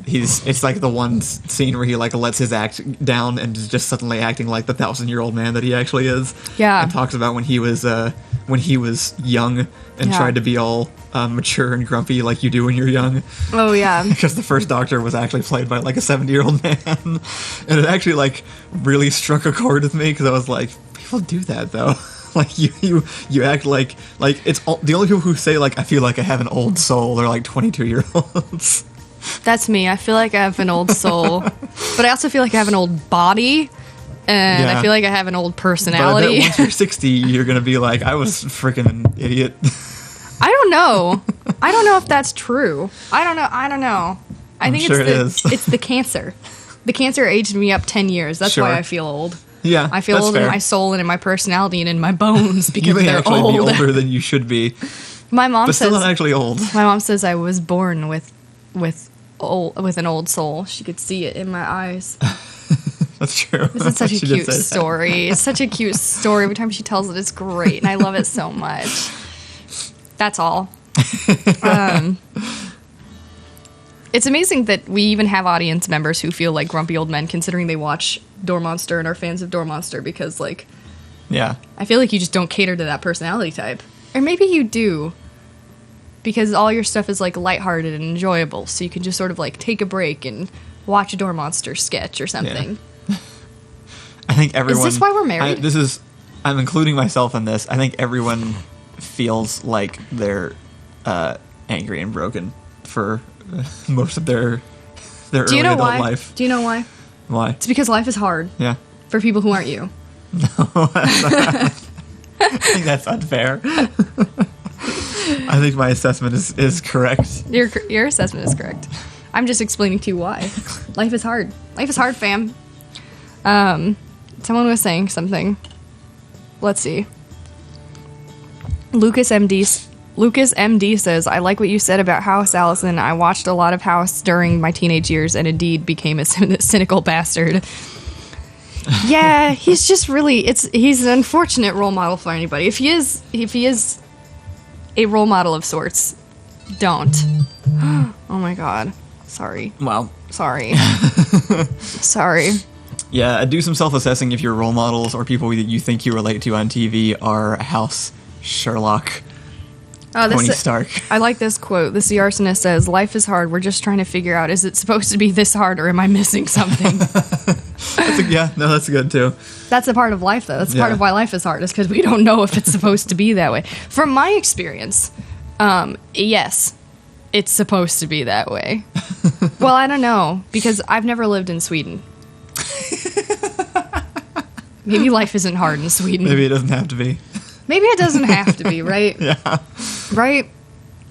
it's like the one scene where he like lets his act down and is just suddenly acting like the 1,000-year-old man that he actually is. Yeah. And talks about when he was young and tried to be all mature and grumpy like you do when you're young. Oh, yeah. Because the first Doctor was actually played by like a 70-year-old man, and it actually like really struck a chord with me because I was like, people do that though. Like you act like it's all, the only people who say like I feel like I have an old soul are like 22-year-olds. That's me. I feel like I have an old soul, but I also feel like I have an old body, and I feel like I have an old But I personality. bet once you're 60, you're gonna be like, I was freaking an idiot. I don't know. I don't know if that's true. I don't know. I think sure it's it is. it's the cancer. The cancer aged me up 10 years. That's Sure. why I feel old. Yeah, I feel that's old in fair. my soul and in my personality and in my bones because You may they're actually old. be older than you should be, My mom but says still not actually old. my mom says I was born with an old soul. She could see it in my eyes. That's true. This is such a She did cute say that. story. It's such a cute story. Every time she tells it, it's great, and I love it so much. That's all. It's amazing that we even have audience members who feel like grumpy old men, considering they watch Door Monster and are fans of Door Monster, because, like, Yeah. I feel like you just don't cater to that personality type. Or maybe you do, because all your stuff is, like, lighthearted and enjoyable, so you can just sort of, like, take a break and watch a Door Monster sketch or something. I think everyone... Is this why we're married? I'm including myself in this. I think everyone feels like they're angry and broken for most of their early adult life. Do you know why? Why? It's because life is hard Yeah. for people who aren't you. I think that's unfair. I think my assessment is correct. Your assessment is correct. I'm just explaining to you why. Life is hard. Life is hard, fam. Someone was saying something. Let's see. Lucas MD says, I like what you said about House, Allison. I watched a lot of House during my teenage years and indeed became a cynical bastard. Yeah, he's just really, he's an unfortunate role model for anybody. If he is a role model of sorts, don't. Oh my god. Sorry. Wow. Sorry. Sorry. Yeah, do some self-assessing if your role models or people that you think you relate to on TV are House, Sherlock, Tony Stark. I like this quote. The Sea Arsonist says, life is hard. We're just trying to figure out, is it supposed to be this hard or am I missing something? That's good too. That's a part of life, though. That's part of why life is hard, is because we don't know if it's supposed to be that way. From my experience, yes, it's supposed to be that way. Well, I don't know, because I've never lived in Sweden. Maybe life isn't hard in Sweden. Maybe it doesn't have to be. Maybe it doesn't have to be, right? Yeah. Right?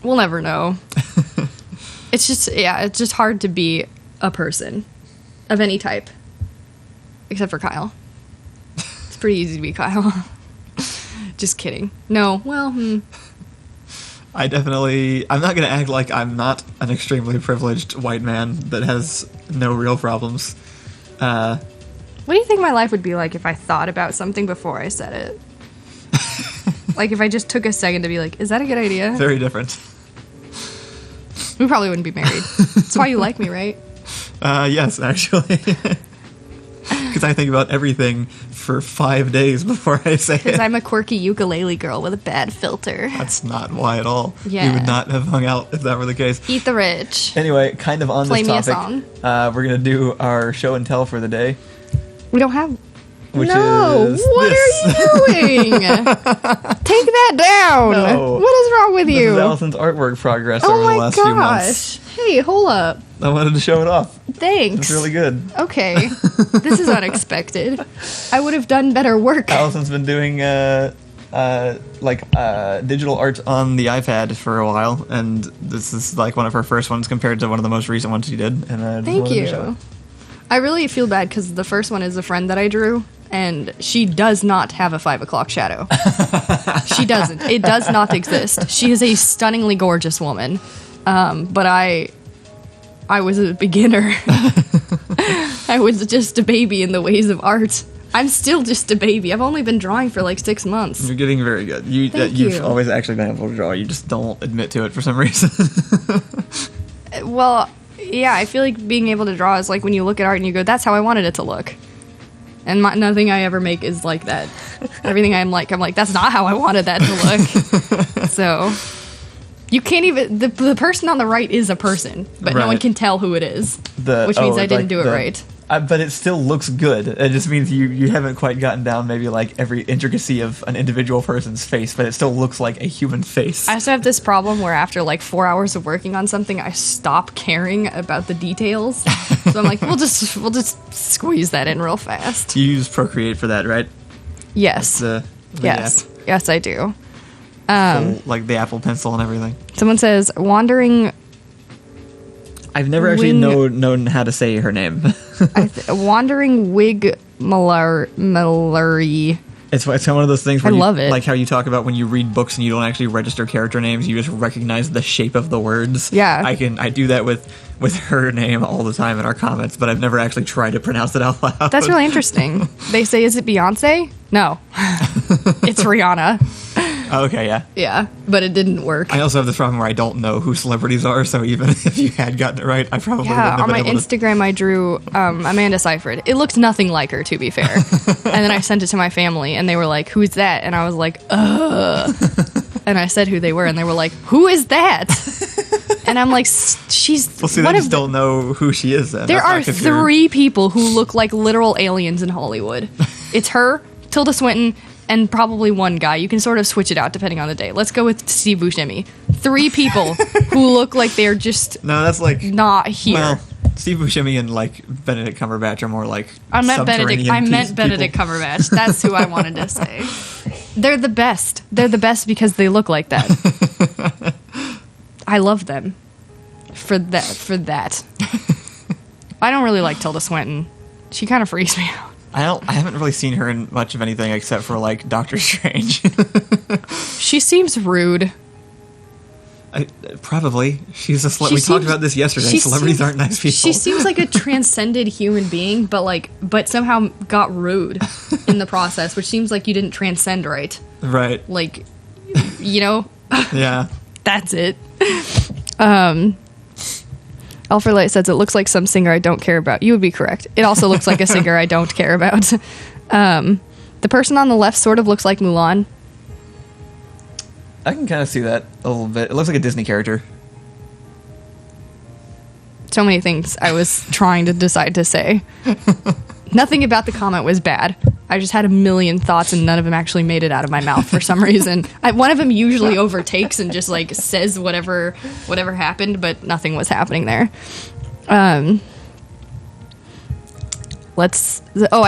We'll never know. It's just hard to be a person of any type. Except for Kyle. It's pretty easy to be Kyle. Just kidding. No, well, I'm not going to act like I'm not an extremely privileged white man that has no real problems. What do you think my life would be like if I thought about something before I said it? Like, if I just took a second to be like, is that a good idea? Very different. We probably wouldn't be married. That's why you like me, right? Yes, actually. Because I think about everything for 5 days before I say Because it. I'm a quirky ukulele girl with a bad filter. That's not why at all. Yeah. We would not have hung out if that were the case. Eat the rich. Anyway, kind of on Play this me a topic, we're going to do our show and tell for the day. We don't have... Which no! is What this. are you doing? Take that down! No. What is wrong with This you? is Allison's artwork progress Oh over the my last few months. gosh. Hey, hold up. I wanted to show it off. Thanks. It's really good. Okay. This is unexpected. I would have done better work. Allison's been doing digital art on the iPad for a while, and this is like one of her first ones compared to one of the most recent ones she did. And I just Thank wanted to show you. it. I really feel bad because the first one is a friend that I drew, and she does not have a 5 o'clock shadow. She doesn't. It does not exist. She is a stunningly gorgeous woman. But I was a beginner. I was just a baby in the ways of art. I'm still just a baby. I've only been drawing for like 6 months. You're getting very good. Thank You've you. always actually been able to draw. You just don't admit to it for some reason. Well, yeah, I feel like being able to draw is like when you look at art and you go, that's how I wanted it to look. And nothing I ever make is like that. Everything I'm like, that's not how I wanted that to look. So, you can't even, the person on the right is a person, but no Right. one can tell who it is. Which means I didn't do it right. But it still looks good. It just means you haven't quite gotten down maybe like every intricacy of an individual person's face, but it still looks like a human face. I also have this problem where after like 4 hours of working on something, I stop caring about the details. So I'm like, we'll just squeeze that in real fast. You use Procreate for that, right? Yes. The Yes. app. Yes, I do. Like the Apple Pencil and everything. Someone says, wandering I've never actually known how to say her name. Wandering Wig Mallory. It's one of those things where I love it. Like how you talk about when you read books and you don't actually register character names, you just recognize the shape of the words. Yeah. I do that with her name all the time in our comments, but I've never actually tried to pronounce it out loud. That's really interesting. They say, is it Beyonce? No. It's Rihanna. Okay, yeah. Yeah, but it didn't work. I also have this problem where I don't know who celebrities are, so even if you had gotten it right, I probably wouldn't have on been my able Instagram, I drew Amanda Seyfried. It looks nothing like her, to be fair. And then I sent it to my family, and they were like, who's that? And I was like, ugh. And I said who they were, and they were like, who is that? And I'm like, she's... Well, see, I just don't know who she is then. There are 3 people who look like literal aliens in Hollywood. It's her, Tilda Swinton, and probably one guy. You can sort of switch it out depending on the day. Let's go with Steve Buscemi. 3 people who look like they're just that's like not here. Well, Steve Buscemi and like Benedict Cumberbatch are more like I meant Benedict Cumberbatch. That's who I wanted to say. They're the best. They're the best because they look like that. I love them for that. I don't really like Tilda Swinton. She kind of freaks me out. I haven't really seen her in much of anything except for like Doctor Strange. She seems rude. Probably. She's a we talked about this yesterday. Celebrities aren't nice people. She seems like a transcended human being, but somehow got rude in the process, which seems like you didn't transcend right. Right. Like, you know? Yeah. That's it. Alfred Light says, it looks like some singer I don't care about. You would be correct. It also looks like a singer I don't care about. The person on the left sort of looks like Mulan. I can kind of see that a little bit. It looks like a Disney character. So many things I was trying to decide to say. Nothing about the comment was bad. I just had a million thoughts and none of them actually made it out of my mouth for some reason. One of them usually overtakes and just like says whatever happened, but nothing was happening there. I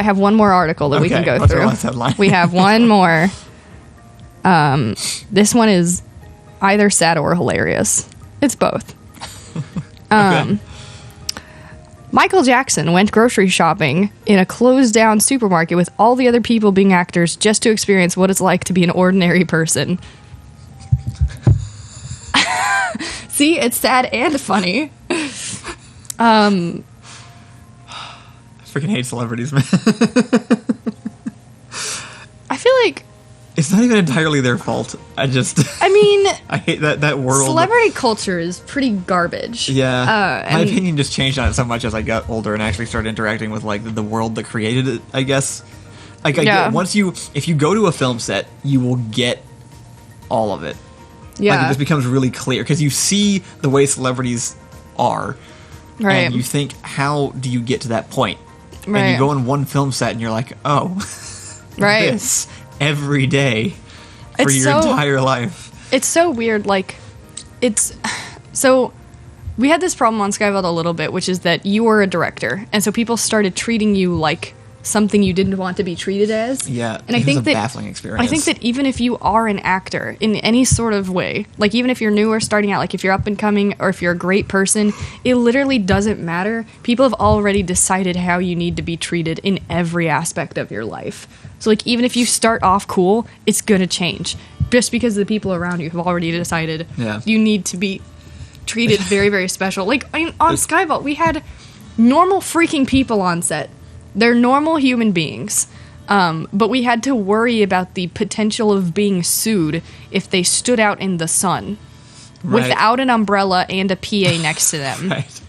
have one more article that we can go through. We have one more. This one is either sad or hilarious. It's both. Okay. Michael Jackson went grocery shopping in a closed-down supermarket with all the other people being actors just to experience what it's like to be an ordinary person. See, it's sad and funny. I freaking hate celebrities, man. I feel like it's not even entirely their fault. I hate that world. Celebrity culture is pretty garbage. Yeah. My opinion just changed on it so much as I got older and actually started interacting with like the world that created it, I guess. Like if you go to a film set, you will get all of it. Yeah. Like it just becomes really clear because you see the way celebrities are. Right. And you think, how do you get to that point? Right. And you go in one film set and you're like, oh, right. This every day for your entire life. It's so weird. Like, so we had this problem on Skyveld a little bit, which is that you were a director, and so people started treating you like something you didn't want to be treated as. Yeah, and I think a baffling experience. I think that even if you are an actor in any sort of way, like even if you're new or starting out, like if you're up and coming or if you're a great person, it literally doesn't matter. People have already decided how you need to be treated in every aspect of your life. So like even if you start off cool, it's gonna change just because the people around you have already decided you need to be treated very, very special. Like on Skyvault, we had normal freaking people on set. They're normal human beings, but we had to worry about the potential of being sued if they stood out in the sun without an umbrella and a PA next to them. Right.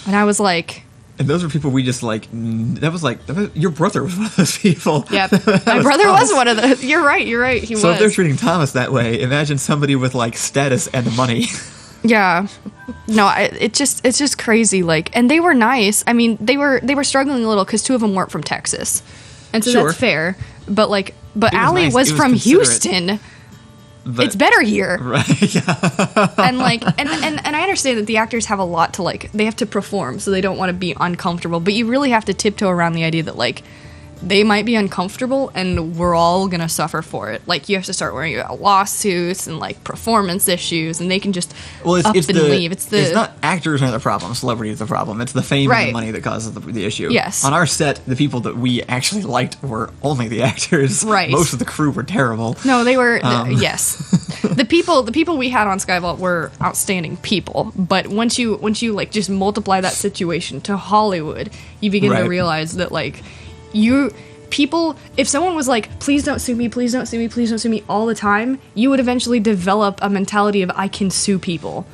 And I was like... And those were people we just like... your brother was one of those people. Yep. My brother was one of those. You're right. He was. So if they're treating Thomas that way, imagine somebody with like status and money. Yeah. No, it's just crazy. Like, and they were nice. I mean, they were struggling a little because 2 of them weren't from Texas, and so that's fair. But Allie was from Houston. But it's better here, right? Yeah. And like, and I understand that the actors have a lot to like. They have to perform, so they don't want to be uncomfortable. But you really have to tiptoe around the idea that like they might be uncomfortable and we're all gonna suffer for it. Like, you have to start worrying about lawsuits and like performance issues, and they can just leave. It's not actors are the problem, celebrity is the problem. It's the fame and the money that causes the issue. Yes. On our set, the people that we actually liked were only the actors. Right. Most of the crew were terrible. No, they were yes. The people we had on Skyvault were outstanding people, but once you like just multiply that situation to Hollywood, you begin to realize that like if someone was like, please don't sue me, please don't sue me, please don't sue me all the time, you would eventually develop a mentality of I can sue people.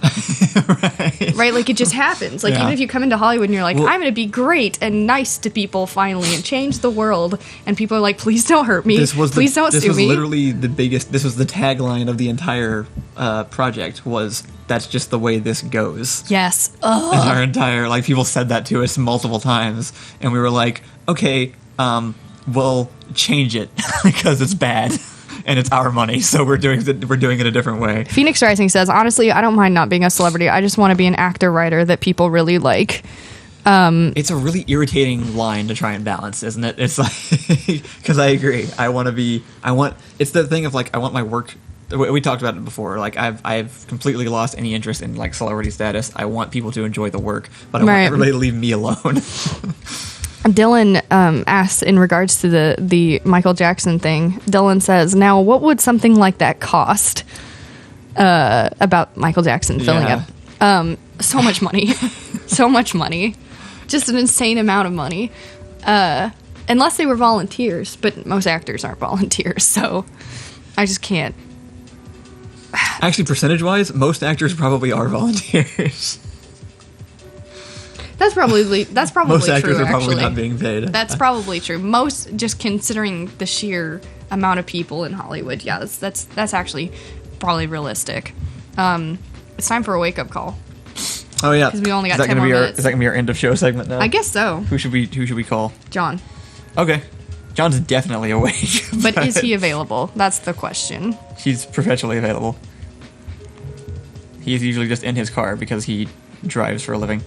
Right? Like, it just happens. Like, even if you come into Hollywood and you're like, I'm going to be great and nice to people finally and change the world, and people are like, please don't hurt me, please don't sue me. This was literally this was the tagline of the entire project, was that's just the way this goes. Yes. Ugh. And our entire, like, people said that to us multiple times, and we were like, okay, we'll change it because it's bad and it's our money, so we're doing it a different way. Phoenix Rising says, honestly, I don't mind not being a celebrity. I just want to be an actor writer that people really like. It's a really irritating line to try and balance, isn't it? It's like, because I agree. It's the thing of like, I want my work. We talked about it before. Like, I've completely lost any interest in like celebrity status. I want people to enjoy the work, but I want everybody to leave me alone. Dylan asks in regards to the Michael Jackson thing. Dylan says, now what would something like that cost? About Michael Jackson filling up. So much money. So much money. Just an insane amount of money. Unless they were volunteers, but most actors aren't volunteers, so I just can't. Actually, percentage-wise, most actors probably are volunteers. That's probably most true, actors are probably actually. not being paid. That's probably true. Most, just considering the sheer amount of people in Hollywood, that's actually probably realistic. It's time for a wake-up call. Oh yeah, because we only got 10 more minutes. Is that gonna be our end of show segment now? I guess so. Who should we call? John. Okay, John's definitely awake. But is he available? That's the question. He's perpetually available. He's usually just in his car because he drives for a living.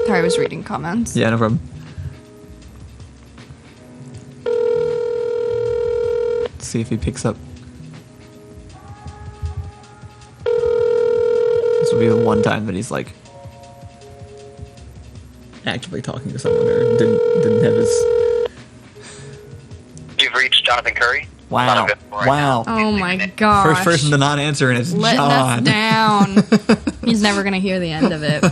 Sorry, I was reading comments. Yeah, no problem. Let's see if he picks up. This will be the one time that he's like actively talking to someone or didn't have his. You've reached Jonathan Curry. Wow! Wow! Oh my gosh! First person to not answer, and it's letting John. us down. He's never gonna hear the end of it.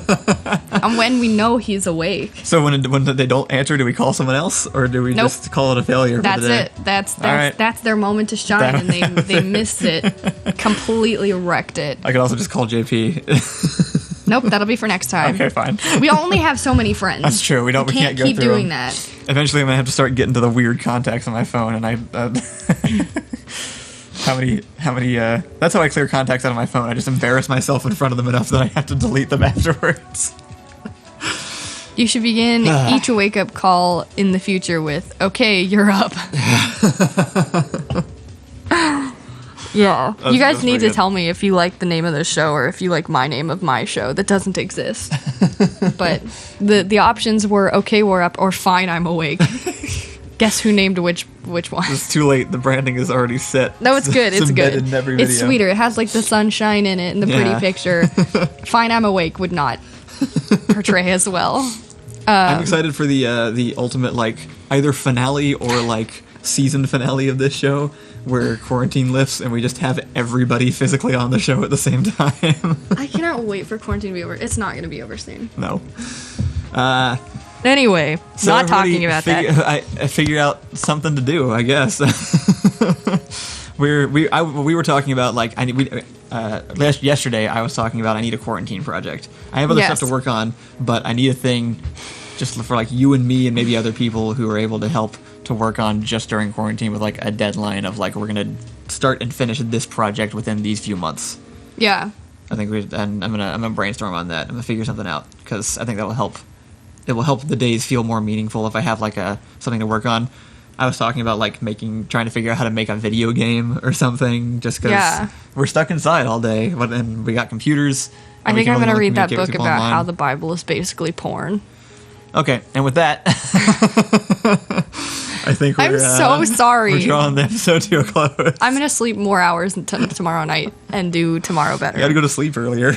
And when we know he's awake. So when they don't answer, do we call someone else, or do we just call it a failure? That's for the day? it. That's their moment to shine, and they missed it. Completely wrecked it. I could also just call JP. Nope, that'll be for next time. Okay, fine. We only have so many friends. That's true. We can't go keep through doing them. that. Eventually, I'm gonna have to start getting to the weird contacts on my phone, and how many? That's how I clear contacts out of my phone. I just embarrass myself in front of them enough that I have to delete them afterwards. You should begin each wake-up call in the future with, okay, you're up. Yeah. You guys need to tell me if you like the name of the show or if you like my name of my show. That doesn't exist. But the options were, okay, we're up, or fine, I'm awake. Guess who named which one? It's too late. The branding is already set. No, it's good. It's good. In every video. It's sweeter. It has like the sunshine in it and the pretty picture. Fine, I'm awake would not portray as well. I'm excited for the ultimate like either finale or like season finale of this show where quarantine lifts and we just have everybody physically on the show at the same time. I cannot wait for quarantine to be over. It's not going to be over soon. No. Anyway, so not talking about that. I figured out something to do, I guess. we were talking about like yesterday I was talking about I need a quarantine project. I have other stuff to work on, but I need a thing just for like you and me and maybe other people who are able to help to work on just during quarantine with like a deadline of like we're gonna start and finish this project within these few months. Yeah. I think I'm gonna brainstorm on that. I'm gonna figure something out because I think that will help. It will help the days feel more meaningful if I have like something to work on. I was talking about like trying to figure out how to make a video game or something just because we're stuck inside all day and we got computers. I think I'm going to read that book about how the Bible is basically porn. Okay, and with that, I think I'm so sorry. We're drawing the episode to a close. I'm going to sleep more hours tomorrow night and do tomorrow better. You gotta go to sleep earlier.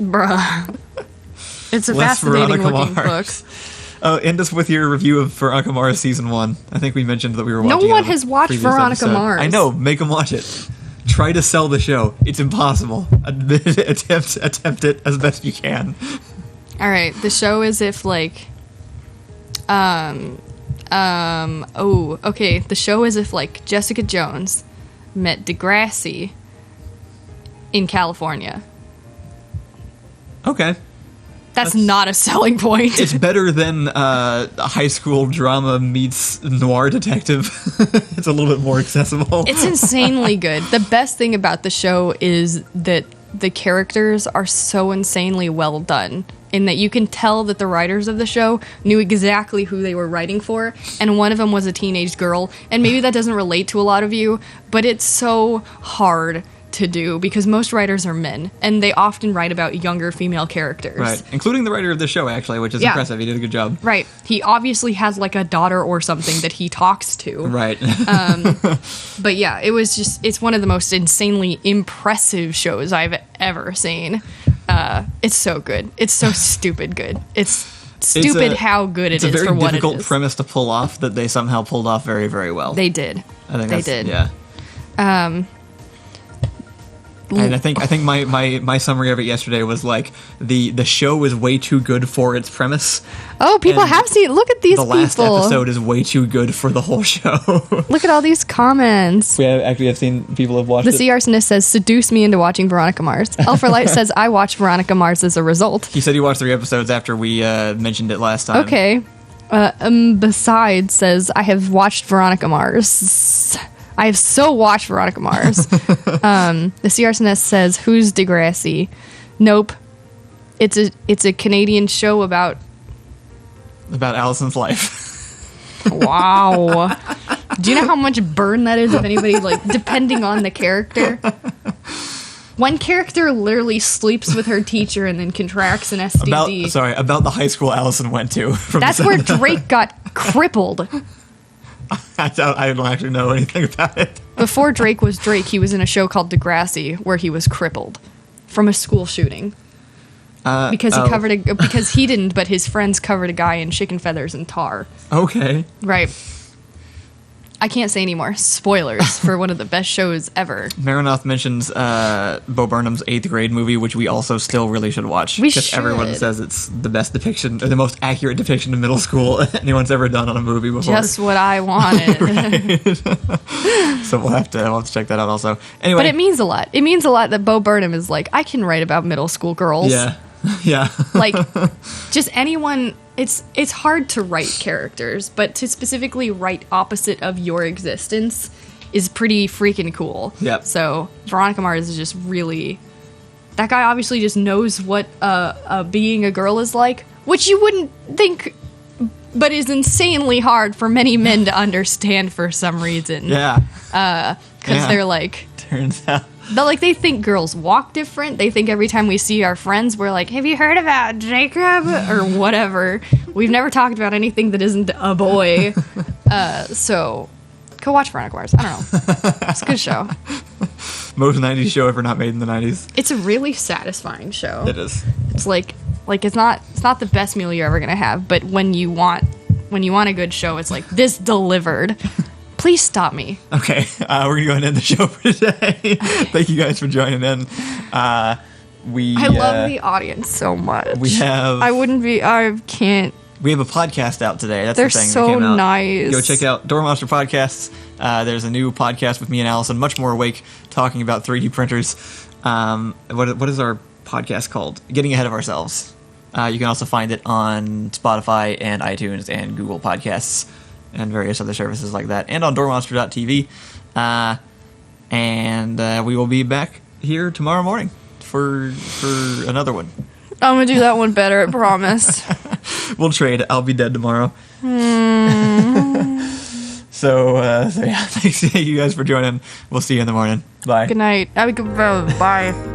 Bruh. It's a Less fascinating Veronica looking Mars. book. End us with your review of Veronica Mars season 1. I think we mentioned that we were watching. No one it has watched previous Veronica episode. Mars. I know. Make them watch it. Try to sell the show. It's impossible. Attempt it as best you can. All right. The show is if like, the show is if like Jessica Jones met Degrassi in California. Okay. That's not a selling point. It's better than a high school drama meets noir detective. It's a little bit more accessible. It's insanely good. The best thing about the show is that the characters are so insanely well done, in that you can tell that the writers of the show knew exactly who they were writing for, and one of them was a teenage girl, and maybe that doesn't relate to a lot of you, but it's so hard to do because most writers are men and they often write about younger female characters. Right, including the writer of the show, actually, which is impressive. He did a good job. Right. He obviously has like a daughter or something that he talks to. Right. But yeah, it's one of the most insanely impressive shows I've ever seen. It's so good. It's so stupid good. It's stupid how good it is for what it is. It's a very difficult premise to pull off that they somehow pulled off very, very well. They did. I think they did. Yeah. And I think my summary of it yesterday was like the show is way too good for its premise. Oh, people have seen it. Look at these people. The last episode is way too good for the whole show. Look at all these comments. We have seen people have watched it. The Sea Arsonist says, seduce me into watching Veronica Mars. Elfer Light says, I watched Veronica Mars as a result. He said he watched 3 episodes after we mentioned it last time. Okay. Besides says, I have watched Veronica Mars. I have so watched Veronica Mars. The Sea Arsonist says, who's Degrassi? Nope. It's a Canadian show about Allison's life. Wow. Do you know how much burn that is if anybody, like, depending on the character? One character literally sleeps with her teacher and then contracts an STD. About the high school Allison went to. That's where Drake got crippled. I don't actually know anything about it. Before Drake was Drake, he was in a show called Degrassi where he was crippled from a school shooting. Because he didn't, but his friends covered a guy in chicken feathers and tar. Okay. Right. I can't say any more spoilers for one of the best shows ever. Marinoth mentions Bo Burnham's 8th grade movie, which we also still really should watch. We because should. Everyone says it's the best depiction, or the most accurate depiction of middle school anyone's ever done on a movie before. Just what I wanted. So we'll have to check that out also. Anyway. But it means a lot. It means a lot that Bo Burnham is like, I can write about middle school girls. Yeah. Yeah. Like, just anyone... It's hard to write characters, but to specifically write opposite of your existence is pretty freaking cool. Yep. So Veronica Mars is just really... That guy obviously just knows what being a girl is like, which you wouldn't think, but is insanely hard for many men to understand for some reason. Yeah. Because they're like... Turns out. But, like, they think girls walk different. They think every time we see our friends, we're like, have you heard about Jacob? Or whatever. We've never talked about anything that isn't a boy. So, go watch Veronica Mars. I don't know. It's a good show. Most 90s show ever not made in the 90s. It's a really satisfying show. It is. It's like it's not the best meal you're ever going to have, but when you want a good show, it's like, this delivered. Please stop me. Okay, we're going to go ahead and end the show for today. Thank you guys for joining in. I love the audience so much. I can't. We have a podcast out today. That's They're the thing. so that came out. nice. Go check out Door Monster Podcasts. There's a new podcast with me and Allison, much more awake, talking about 3D printers. What is our podcast called? Getting Ahead of Ourselves. You can also find it on Spotify and iTunes and Google Podcasts and various other services like that, and on doormonster.tv. And we will be back here tomorrow morning for another one. I'm going to do that one better, I promise. We'll trade. I'll be dead tomorrow. So yeah, thanks to you guys for joining. We'll see you in the morning. Bye. Good night. Bye.